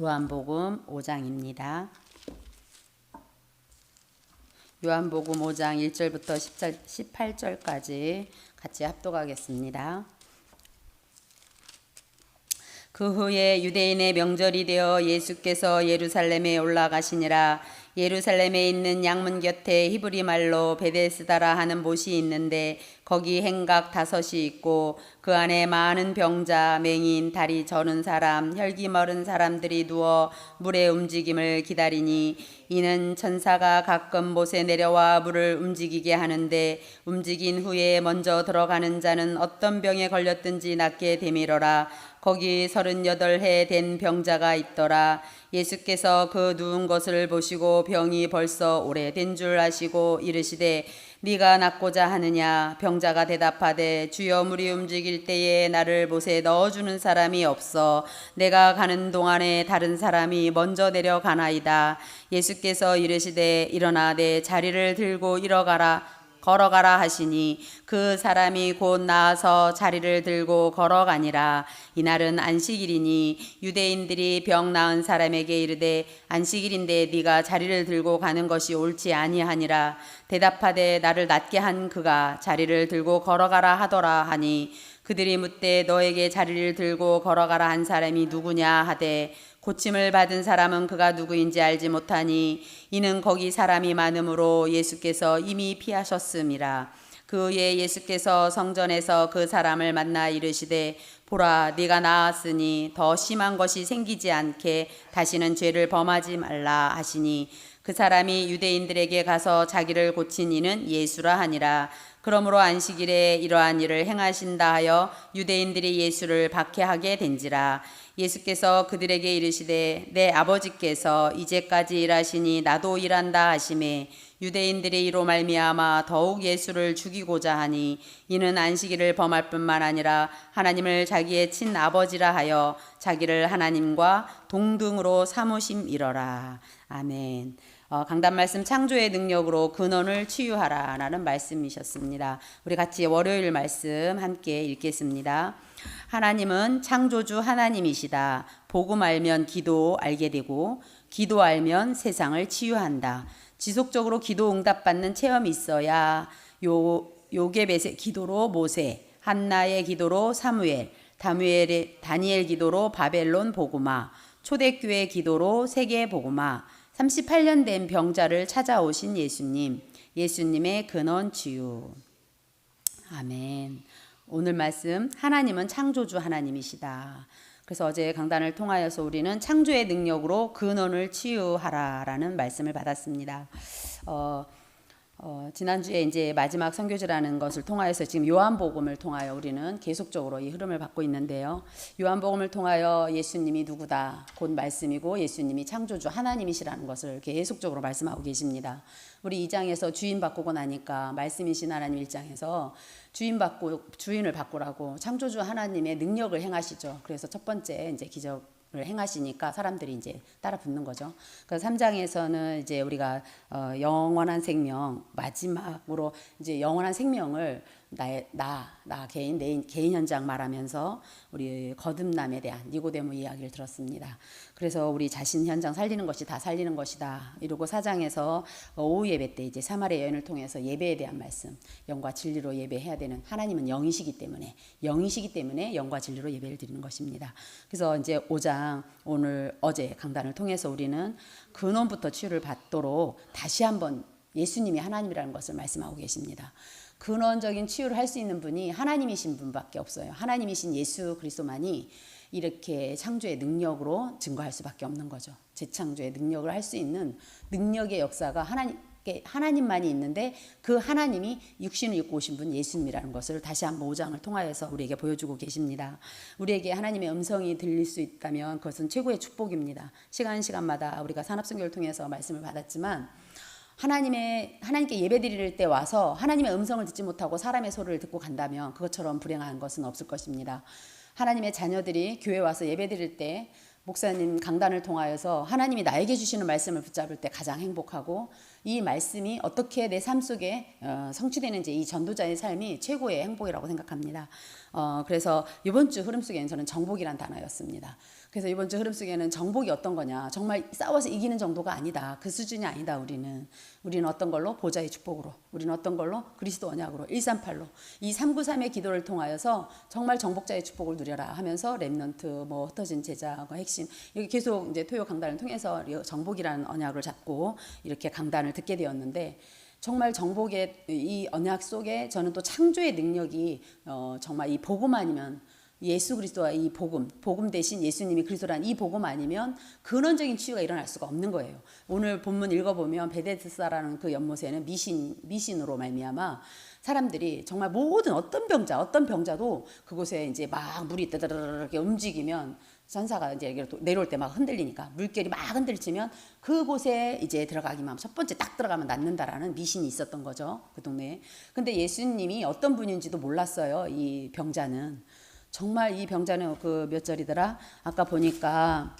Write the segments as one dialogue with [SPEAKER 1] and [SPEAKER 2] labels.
[SPEAKER 1] 요한복음 5장입니다. 요한복음 5장 1절부터 18절까지 같이 합독하겠습니다. 그 후에 유대인의 명절이 되어 예수께서 예루살렘에 올라가시니라. 예루살렘에 있는 양문 곁에 히브리 말로 베데스다라 하는 못이 있는데 거기 행각 5이 있고 그 안에 많은 병자, 맹인, 다리 저는 사람, 혈기 멀은 사람들이 누워 물의 움직임을 기다리니 이는 천사가 가끔 못에 내려와 물을 움직이게 하는데 움직인 후에 먼저 들어가는 자는 어떤 병에 걸렸든지 낫게 되밀어라. 거기 38해 된 병자가 있더라. 예수께서 그 누운 것을 보시고 병이 벌써 오래된 줄 아시고 이르시되 네가 낫고자 하느냐? 병자가 대답하되 주여 물이 움직일 때에 나를 못에 넣어주는 사람이 없어 내가 가는 동안에 다른 사람이 먼저 내려가나이다. 예수께서 이르시되 일어나 내 자리를 들고 걸어가라 하시니 그 사람이 곧 나아서 자리를 들고 걸어가니라. 이날은 안식일이니 유대인들이 병 나은 사람에게 이르되 안식일인데 네가 자리를 들고 가는 것이 옳지 아니하니라. 대답하되 나를 낫게 한 그가 자리를 들고 걸어가라 하더라 하니 그들이 묻되 너에게 자리를 들고 걸어가라 한 사람이 누구냐 하되 고침을 받은 사람은 그가 누구인지 알지 못하니 이는 거기 사람이 많으므로 예수께서 이미 피하셨음이라. 그 후에 예수께서 성전에서 그 사람을 만나 이르시되 보라 네가 나았으니 더 심한 것이 생기지 않게 다시는 죄를 범하지 말라 하시니 그 사람이 유대인들에게 가서 자기를 고친 이는 예수라 하니라. 그러므로 안식일에 이러한 일을 행하신다 하여 유대인들이 예수를 박해하게 된지라. 예수께서 그들에게 이르시되 내 아버지께서 이제까지 일하시니 나도 일한다 하시매 유대인들이 이로 말미암아 더욱 예수를 죽이고자 하니 이는 안식일을 범할 뿐만 아니라 하나님을 자기의 친아버지라 하여 자기를 하나님과 동등으로 삼으심이러라. 아멘. 강단 말씀 창조의 능력으로 근원을 치유하라 라는 말씀이셨습니다. 우리 같이 월요일 말씀 함께 읽겠습니다. 하나님은 창조주 하나님이시다. 복음 알면 기도 알게 되고 기도 알면 세상을 치유한다. 지속적으로 기도 응답받는 체험이 있어야 요게벳의 기도로 모세, 한나의 기도로 사무엘, 다니엘 기도로 바벨론 복음화, 초대교회 기도로 세계 복음화, 38년 된 병자를 찾아오신 예수님의 근원 치유. 아멘. 오늘 말씀 하나님은 창조주 하나님이시다. 그래서 어제 강단을 통하여서 우리는 창조의 능력으로 근원을 치유하라라는 말씀을 받았습니다. 지난주에 이제 마지막 선교지라는 것을 통하여서 지금 요한복음을 통하여 우리는 계속적으로 이 흐름을 받고 있는데요. 요한복음을 통하여 예수님이 누구다 곧 말씀이고 예수님이 창조주 하나님이시라는 것을 계속적으로 말씀하고 계십니다. 우리 2장에서 주인 바꾸고 나니까 말씀이신 하나님 1장에서 주인을 바꾸라고 창조주 하나님의 능력을 행하시죠. 그래서 첫 번째 이제 기적을 행하시니까 사람들이 이제 따라 붙는 거죠. 그래서 3장에서는 이제 우리가 영원한 생명, 마지막으로 이제 영원한 생명을 나 개인, 내 개인 현장 말하면서 우리 거듭남에 대한 니고데모 이야기를 들었습니다. 그래서 우리 자신 현장 살리는 것이 다 살리는 것이다. 이러고 4장에서 오후 예배 때 이제 사마리아 여인을 통해서 예배에 대한 말씀, 영과 진리로 예배해야 되는 하나님은 영이시기 때문에 영과 진리로 예배를 드리는 것입니다. 그래서 이제 5장 어제 강단을 통해서 우리는 근원부터 치유를 받도록 다시 한번 예수님이 하나님이라는 것을 말씀하고 계십니다. 근원적인 치유를 할 수 있는 분이 하나님이신 분밖에 없어요. 하나님이신 예수 그리스도만이 이렇게 창조의 능력으로 증거할 수밖에 없는 거죠. 재창조의 능력을 할 수 있는 능력의 역사가 하나님만이 있는데 그 하나님이 육신을 입고 오신 분 예수님이라는 것을 다시 한번 5장을 통하여서 우리에게 보여주고 계십니다. 우리에게 하나님의 음성이 들릴 수 있다면 그것은 최고의 축복입니다. 시간마다 우리가 산업선교를 통해서 말씀을 받았지만 하나님께 예배드릴 때 와서 하나님의 음성을 듣지 못하고 사람의 소리를 듣고 간다면 그것처럼 불행한 것은 없을 것입니다. 하나님의 자녀들이 교회 와서 예배드릴 때 목사님 강단을 통하여서 하나님이 나에게 주시는 말씀을 붙잡을 때 가장 행복하고 이 말씀이 어떻게 내 삶 속에 성취되는지 이 전도자의 삶이 최고의 행복이라고 생각합니다. 그래서 이번 주 흐름 속에는 저는 정복이란 단어였습니다.
[SPEAKER 2] 그래서 이번 주 흐름 속에는 정복이 어떤 거냐. 정말 싸워서 이기는 정도가 아니다. 그 수준이 아니다. 우리는 어떤 걸로? 보좌의 축복으로. 우리는 어떤 걸로? 그리스도 언약으로. 138로. 이 393의 기도를 통하여서 정말 정복자의 축복을 누려라 하면서 랩넌트, 뭐 흩어진 제자, 핵심. 이렇게 계속 이제 토요 강단을 통해서 정복이라는 언약을 잡고 이렇게 강단을 듣게 되었는데, 정말 정복의 이 언약 속에 저는 또 창조의 능력이 정말 이 복음 아니면, 예수 그리스도와 이 복음 대신 예수님이 그리스도란 이 복음 아니면 근원적인 치유가 일어날 수가 없는 거예요. 오늘 본문 읽어보면 베데스다라는 그 연못에는 미신으로 말미암아 사람들이 정말 모든 어떤 병자도 그곳에 이제 막 물이 뜨르르르 움직이면, 전사가 이제 내려올 때 막 흔들리니까 물결이 막 흔들치면 그곳에 이제 들어가기만 하면 첫 번째 딱 들어가면 낫는다라는 미신이 있었던 거죠, 그 동네에. 근데 예수님이 어떤 분인지도 몰랐어요. 이 병자는 정말, 이 병자는 그 몇 절이더라? 아까 보니까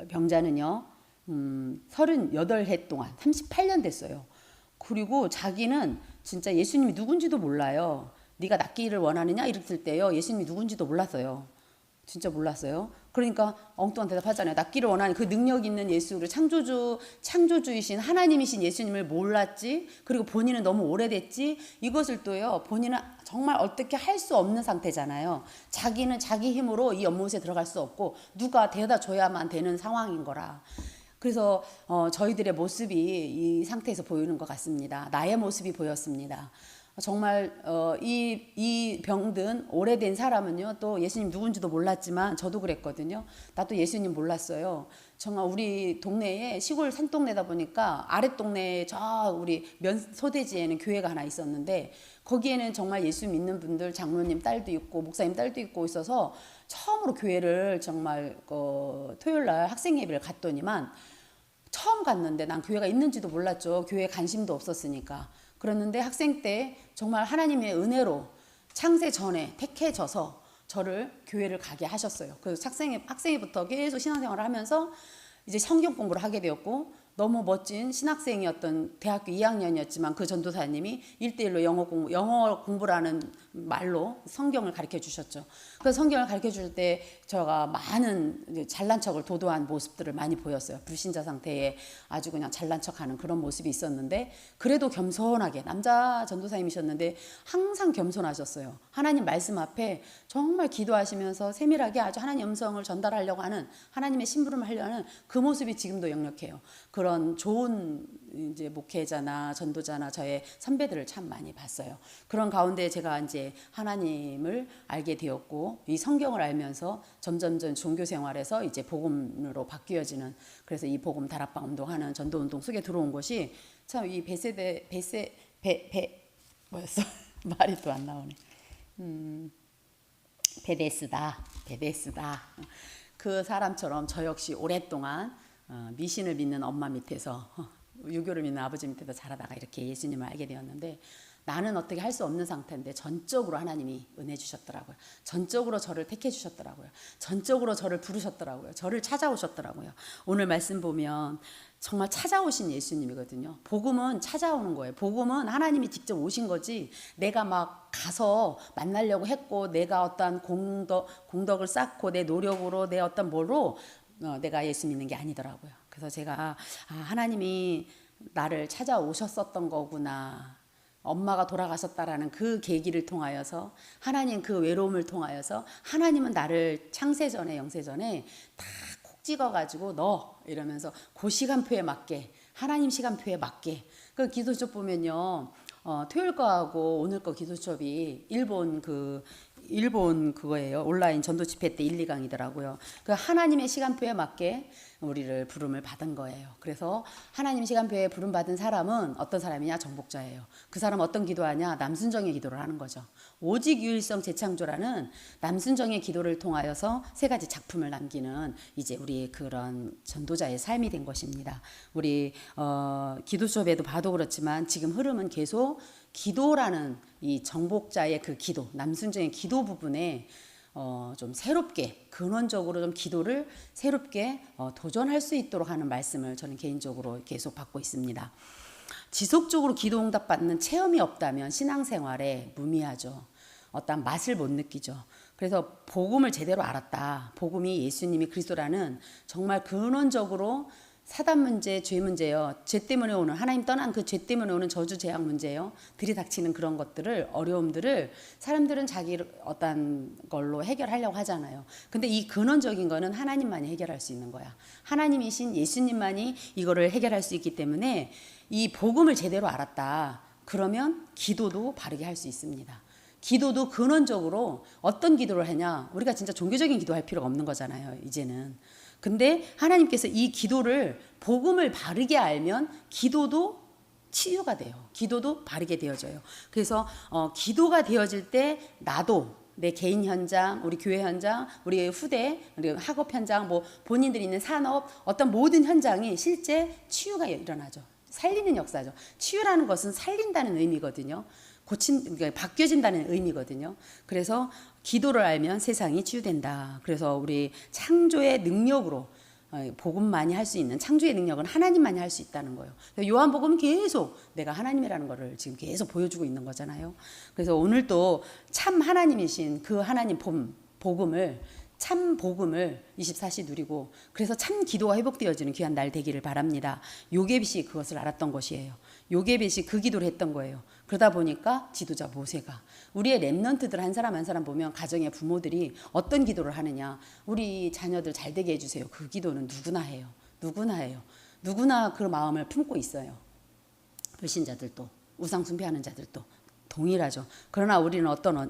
[SPEAKER 2] 병자는요 38해 동안 38년 됐어요. 그리고 자기는 진짜 예수님이 누군지도 몰라요. 네가 낫기를 원하느냐 이랬을 때요, 예수님이 누군지도 몰랐어요. 진짜 몰랐어요. 그러니까 엉뚱한 대답하잖아요. 낫기를 원하는 그 능력 있는 예수를, 창조주이신 하나님이신 예수님을 몰랐지. 그리고 본인은 너무 오래됐지. 이것을 또요, 본인은 정말 어떻게 할 수 없는 상태잖아요. 자기는 자기 힘으로 이 연못에 들어갈 수 없고 누가 데려다 줘야만 되는 상황인 거라. 그래서 저희들의 모습이 이 상태에서 보이는 것 같습니다. 나의 모습이 보였습니다. 정말 이 병든 오래된 사람은요, 또 예수님 누군지도 몰랐지만 저도 그랬거든요. 나도 예수님 몰랐어요. 정말 우리 동네에, 시골 산동네다 보니까 아랫동네에 저 우리 소대지에는 교회가 하나 있었는데, 거기에는 정말 예수 믿는 분들, 장로님 딸도 있고 목사님 딸도 있고 있어서 처음으로 교회를 정말 토요일날 학생 예배를 갔더니만, 처음 갔는데 난 교회가 있는지도 몰랐죠. 교회에 관심도 없었으니까. 그랬는데 학생 때 정말 하나님의 은혜로 창세 전에 택해져서 저를 교회를 가게 하셨어요. 그래서 학생회부터 계속 신앙생활을 하면서 이제 성경 공부를 하게 되었고, 너무 멋진 신학생이었던 대학교 2학년이었지만 그 전도사님이 1대1로 영어 공부라는 말로 성경을 가르쳐 주셨죠. 그 성경을 가르쳐 줄 때 제가 많은 잘난 척을 도도한 모습들을 많이 보였어요. 불신자 상태에 아주 그냥 잘난 척하는 그런 모습이 있었는데, 그래도 겸손하게, 남자 전도사님이셨는데 항상 겸손하셨어요. 하나님 말씀 앞에 정말 기도하시면서 세밀하게 아주 하나님 음성을 전달하려고 하는, 하나님의 심부름을 하려고 하는 그 모습이 지금도 역력해요. 그런 좋은 이제 목회자나 전도자나 저의 선배들을 참 많이 봤어요. 그런 가운데 제가 이제 하나님을 알게 되었고, 이 성경을 알면서 점점점 종교 생활에서 이제 복음으로 바뀌어지는, 그래서 이 복음 다락방 운동하는 전도 운동 속에 들어온 것이 참 이 뭐였어? 말이 또 안 나오네. 베데스다. 그 사람처럼 저 역시 오랫동안 미신을 믿는 엄마 밑에서, 유교를 믿는 아버지 밑에서 자라다가 이렇게 예수님을 알게 되었는데, 나는 어떻게 할 수 없는 상태인데 전적으로 하나님이 은혜 주셨더라고요. 전적으로 저를 택해 주셨더라고요. 전적으로 저를 부르셨더라고요. 저를 찾아오셨더라고요. 오늘 말씀 보면 정말 찾아오신 예수님이거든요. 복음은 찾아오는 거예요. 복음은 하나님이 직접 오신 거지, 내가 막 가서 만나려고 했고, 내가 어떤 공덕을 쌓고 내 노력으로 내 어떤 뭐로 내가 예수 믿는 게 아니더라고요. 그래서 제가 하나님이 나를 찾아오셨었던 거구나. 엄마가 돌아가셨다라는 그 계기를 통하여서, 하나님 그 외로움을 통하여서 하나님은 나를 창세전에 영세전에 다 콕 찍어가지고 너 이러면서 그 시간표에 맞게, 하나님 시간표에 맞게. 그 기도첩 보면요, 토요일 거하고 오늘 거 기도첩이 일본 그거예요. 온라인 전도 집회 때 1, 2강이더라고요. 그 하나님의 시간표에 맞게 우리를 부름을 받은 거예요. 그래서 하나님 시간표에 부름 받은 사람은 어떤 사람이냐? 정복자예요. 그 사람은 어떤 기도하냐? 남순정의 기도를 하는 거죠. 오직 유일성 재창조라는 남순정의 기도를 통하여서 세 가지 작품을 남기는 이제 우리 그런 전도자의 삶이 된 것입니다. 우리 기도 수업에도 봐도 그렇지만 지금 흐름은 계속 기도라는 이 정복자의 그 기도, 남순정의 기도 부분에 좀 새롭게, 근원적으로 좀 기도를 새롭게 도전할 수 있도록 하는 말씀을 저는 개인적으로 계속 받고 있습니다. 지속적으로 기도 응답 받는 체험이 없다면 신앙생활에 무미하죠. 어떤 맛을 못 느끼죠. 그래서 복음을 제대로 알았다. 복음이 예수님이 그리스도라는 정말 근원적으로 사단 문제, 죄 문제요. 죄 때문에 오는 하나님 떠난 그 죄 때문에 오는 저주 재앙 문제요. 들이닥치는 그런 것들을 어려움들을 사람들은 자기 어떤 걸로 해결하려고 하잖아요. 근데 이 근원적인 거는 하나님만이 해결할 수 있는 거야. 하나님이신 예수님만이 이거를 해결할 수 있기 때문에 이 복음을 제대로 알았다. 그러면 기도도 바르게 할 수 있습니다. 기도도 근원적으로 어떤 기도를 하냐? 우리가 진짜 종교적인 기도할 필요가 없는 거잖아요, 이제는. 근데 하나님께서 이 기도를 복음을 바르게 알면 기도도 치유가 돼요. 기도도 바르게 되어져요. 그래서 기도가 되어질 때 나도 내 개인 현장, 우리 교회 현장, 우리 후대, 우리 학업 현장, 뭐 본인들이 있는 산업, 어떤 모든 현장이 실제 치유가 일어나죠. 살리는 역사죠. 치유라는 것은 살린다는 의미거든요. 그러니까 바뀌어진다는 의미거든요. 그래서 기도를 알면 세상이 치유된다. 그래서 우리 창조의 능력으로 복음만이 할 수 있는 창조의 능력은 하나님만이 할 수 있다는 거예요. 요한복음은 계속 내가 하나님이라는 거를 지금 계속 보여주고 있는 거잖아요. 그래서 오늘 또 참 하나님이신 그 하나님 복음을 참 복음을 24시 누리고 그래서 참 기도가 회복되어지는 귀한 날 되기를 바랍니다. 요게벳이 그것을 알았던 것이에요. 요게벳이 그 기도를 했던 거예요. 그러다 보니까 지도자 모세가 우리의 렘넌트들 한 사람 한 사람 보면 가정의 부모들이 어떤 기도를 하느냐. 우리 자녀들 잘 되게 해주세요. 그 기도는 누구나 해요. 누구나 해요. 누구나 그 마음을 품고 있어요. 불신자들도 우상 숭배하는 자들도 동일하죠. 그러나 우리는 어떤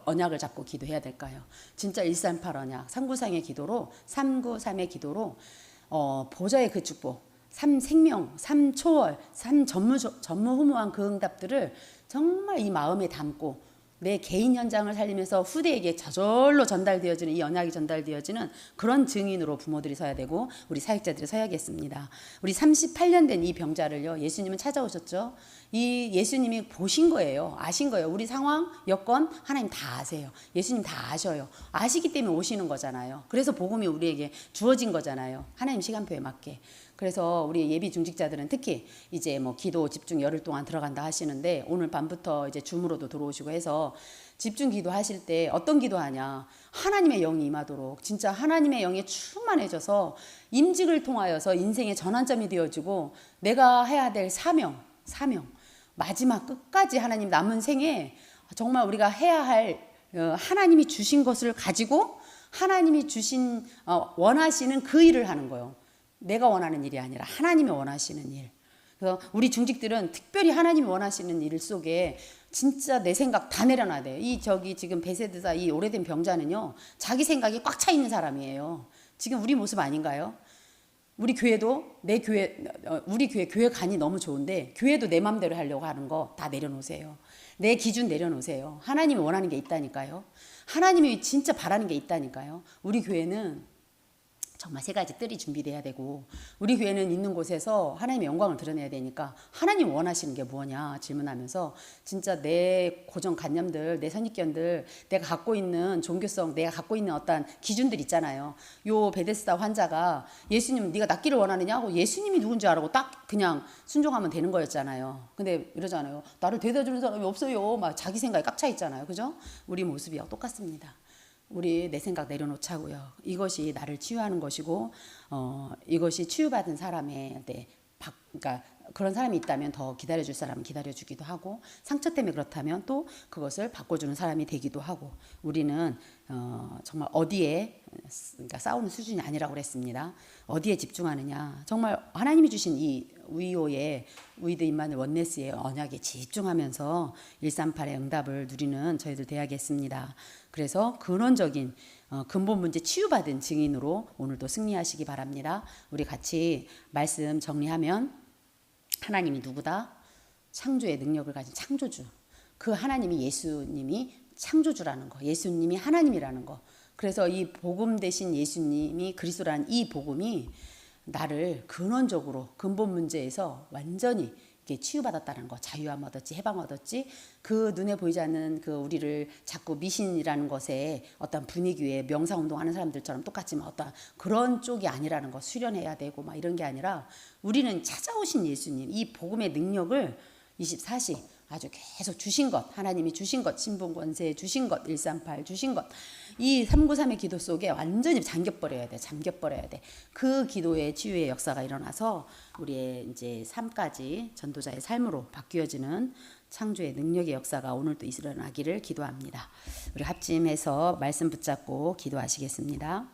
[SPEAKER 2] 언약을 잡고 기도해야 될까요? 진짜 138 언약, 393의 기도로 393의 기도로 보좌의 그 축복, 3생명, 3초월, 3전무후무한 그 응답들을 정말 이 마음에 담고 내 개인 현장을 살리면서 후대에게 저절로 전달되어지는 이 언약이 전달되어지는 그런 증인으로 부모들이 서야 되고 우리 사역자들이 서야겠습니다. 우리 38년 된 이 병자를요. 예수님은 찾아오셨죠. 이 예수님이 보신 거예요. 아신 거예요. 우리 상황, 여건 하나님 다 아세요. 예수님 다 아셔요. 아시기 때문에 오시는 거잖아요. 그래서 복음이 우리에게 주어진 거잖아요. 하나님 시간표에 맞게. 그래서 우리 예비 중직자들은 특히 이제 뭐 기도 집중 열흘 동안 들어간다 하시는데 오늘 밤부터 이제 줌으로도 들어오시고 해서 집중 기도하실 때 어떤 기도하냐. 하나님의 영이 임하도록 진짜 하나님의 영에 충만해져서 임직을 통하여서 인생의 전환점이 되어지고 내가 해야 될 사명 마지막 끝까지 하나님 남은 생에 정말 우리가 해야 할 하나님이 주신 것을 가지고 하나님이 주신 원하시는 그 일을 하는 거예요. 내가 원하는 일이 아니라 하나님이 원하시는 일. 그래서 우리 중직들은 특별히 하나님이 원하시는 일 속에 진짜 내 생각 다 내려놔야 돼. 지금 베세드사 이 오래된 병자는요. 자기 생각이 꽉 차 있는 사람이에요. 지금 우리 모습 아닌가요? 우리 교회도 우리 교회 간이 너무 좋은데 교회도 내 맘대로 하려고 하는 거 다 내려놓으세요. 내 기준 내려놓으세요. 하나님이 원하는 게 있다니까요. 하나님이 진짜 바라는 게 있다니까요. 우리 교회는 정말 세 가지 뜰이 준비돼야 되고 우리 교회는 있는 곳에서 하나님의 영광을 드러내야 되니까 하나님 원하시는 게 뭐냐 질문하면서 진짜 내 고정관념들 내 선입견들 내가 갖고 있는 종교성 내가 갖고 있는 어떤 기준들 있잖아요. 요 베데스다 환자가 예수님 네가 낫기를 원하느냐 하고 예수님이 누군지 알고 딱 그냥 순종하면 되는 거였잖아요. 근데 이러잖아요. 나를 대답해주는 사람이 없어요. 막 자기 생각이 꽉 차 있잖아요. 그죠? 우리 모습이 똑같습니다. 우리 내 생각 내려놓자고요. 이것이 나를 치유하는 것이고 이것이 치유받은 사람한테 그러니까 그런 사람이 있다면 더 기다려줄 사람은 기다려주기도 하고 상처 때문에 그렇다면 또 그것을 바꿔주는 사람이 되기도 하고 우리는 정말 어디에 그러니까 싸우는 수준이 아니라고 그랬습니다. 어디에 집중하느냐. 정말 하나님이 주신 이 위오의 위드 임마누엘 원네스의 언약에 집중하면서 138의 응답을 누리는 저희들 돼야겠습니다. 그래서 근원적인 근본 문제 치유받은 증인으로 오늘도 승리하시기 바랍니다. 우리 같이 말씀 정리하면 하나님이 누구다? 창조의 능력을 가진 창조주. 그 하나님이 예수님이 창조주라는 거. 예수님이 하나님이라는 거. 그래서 이 복음 대신 예수님이 그리스도라는 이 복음이 나를 근원적으로 근본 문제에서 완전히 이렇게 치유받았다는 거, 자유함 얻었지, 해방 얻었지. 그 눈에 보이지 않는 그 우리를 자꾸 미신이라는 것에 어떤 분위기에 명상운동하는 사람들처럼 똑같지만 어떤 그런 쪽이 아니라는 거 수련해야 되고 막 이런 게 아니라 우리는 찾아오신 예수님, 이 복음의 능력을 24시 아주 계속 주신 것, 하나님이 주신 것, 신분 권세 주신 것, 138 주신 것, 이 393의 기도 속에 완전히 잠겨버려야 돼. 잠겨버려야 돼. 그 기도의 치유의 역사가 일어나서 우리의 이제 삶까지 전도자의 삶으로 바뀌어지는 창조의 능력의 역사가 오늘도 일어나기를 기도합니다. 우리 합심해서 말씀 붙잡고 기도하시겠습니다.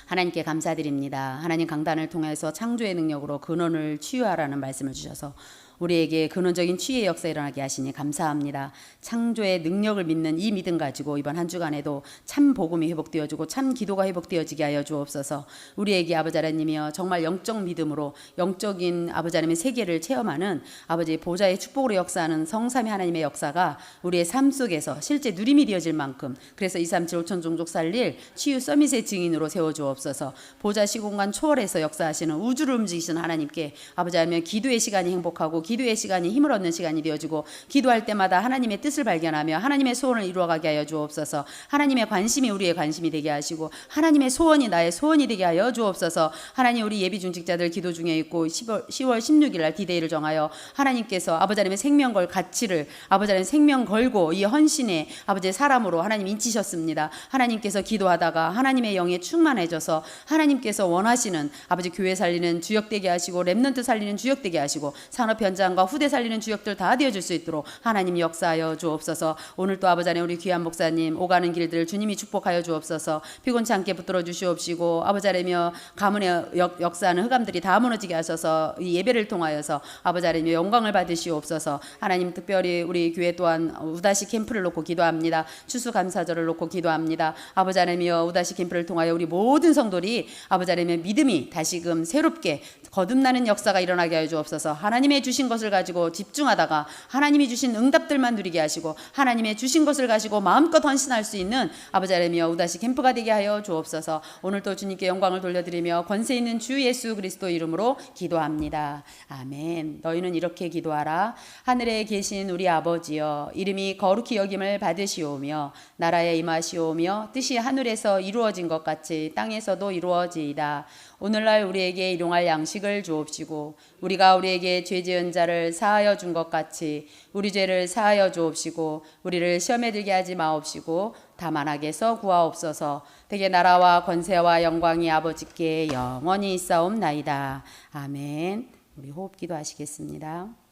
[SPEAKER 2] 하나님께 감사드립니다. 하나님 강단을 통해서 창조의 능력으로 근원을 치유하라는 말씀을 주셔서 우리에게 근원적인 치유의 역사 일어나게 하시니 감사합니다. 창조의 능력을 믿는 이 믿음 가지고 이번 한 주간에도 참 복음이 회복되어지고 참 기도가 회복되어지게 하여 주옵소서. 우리에게 아버지 하나님이여 정말 영적 믿음으로 영적인 아버지 하나님의 세계를 체험하는 아버지 보좌의 축복으로 역사하는 성삼위 하나님의 역사가 우리의 삶 속에서 실제 누림이 되어질 만큼, 그래서 237 5천 종족 살릴 치유 서밋의 증인으로 세워주옵소서. 보좌 시공간 초월해서 역사하시는 우주를 움직이시는 하나님께 아버지 하나님 기도의 시간이 행복하고 기도의 시간이 힘을 얻는 시간이 되어지고, 기도할 때마다 하나님의 뜻을 발견하며 하나님의 소원을 이루어가게 하여 주옵소서. 하나님의 관심이 우리의 관심이 되게 하시고 하나님의 소원이 나의 소원이 되게 하여 주옵소서. 하나님, 우리 예비 중직자들 기도 중에 있고 10월 16일 날 디데이를 정하여 하나님께서 아버지 하나님의 생명 걸 가치를 아버지 하나님 생명 걸고 이 헌신의 아버지의 사람으로 하나님 인치셨습니다. 하나님께서 기도하다가 하나님의 영에 충만해져서 하나님께서 원하시는 아버지 교회 살리는 주역되게 하시고 렘넌트 살리는 주역되게 하시고 산업 현장과 후대 살리는 주역들 다 되어줄 수 있도록 하나님 역사하여 주옵소서. 오늘 또 아버지 하나님 우리 귀한 목사님 오가는 길들 주님이 축복하여 주옵소서. 피곤치 않게 붙들어 주시옵시고 아버지 하나님여 가문의 역사하는 흑암들이 다 무너지게 하셔서 이 예배를 통하여서 아버지 하나님여 영광을 받으시옵소서. 하나님, 특별히 우리 교회 또한 우다시 캠프를 놓고 기도합니다. 추수감사절을 놓고 기도합니다. 아버지 하나님여 우다시 캠프를 통하여 우리 모든 성도들이 아버지 하나님의 믿음이 다시금 새롭게 거듭나는 역사가 일어나게 하여 주옵소서. 하나님의 주신 것을 가지고 집중하다가 하나님이 주신 응답들만 누리게 하시고 하나님의 주신 것을 가지고 마음껏 헌신할 수 있는 아버지 하나님여 우다시 캠프가 되게 하여 주옵소서. 오늘 또 주님께 영광을 돌려드리며 권세 있는 주 예수 그리스도 이름으로 기도합니다. 아멘. 너희는 이렇게 기도하라. 하늘에 계신 우리 아버지여, 이름이 거룩히 여김을 받으시오며 나라에 임하시오며 뜻이 하늘에서 이루어진 것 같이 땅에서도 이루어지이다. 오늘날 우리에게 일용할 양식을 주옵시고 우리가 우리에게 죄 지은 자를 사하여 준 것 같이 우리 죄를 사하여 주옵시고 우리를 시험에 들게 하지 마옵시고 다만 악에서 구하옵소서. 대개 나라와 권세와 영광이 아버지께 영원히 있사옵나이다. 아멘. 우리 호흡 기도하시겠습니다.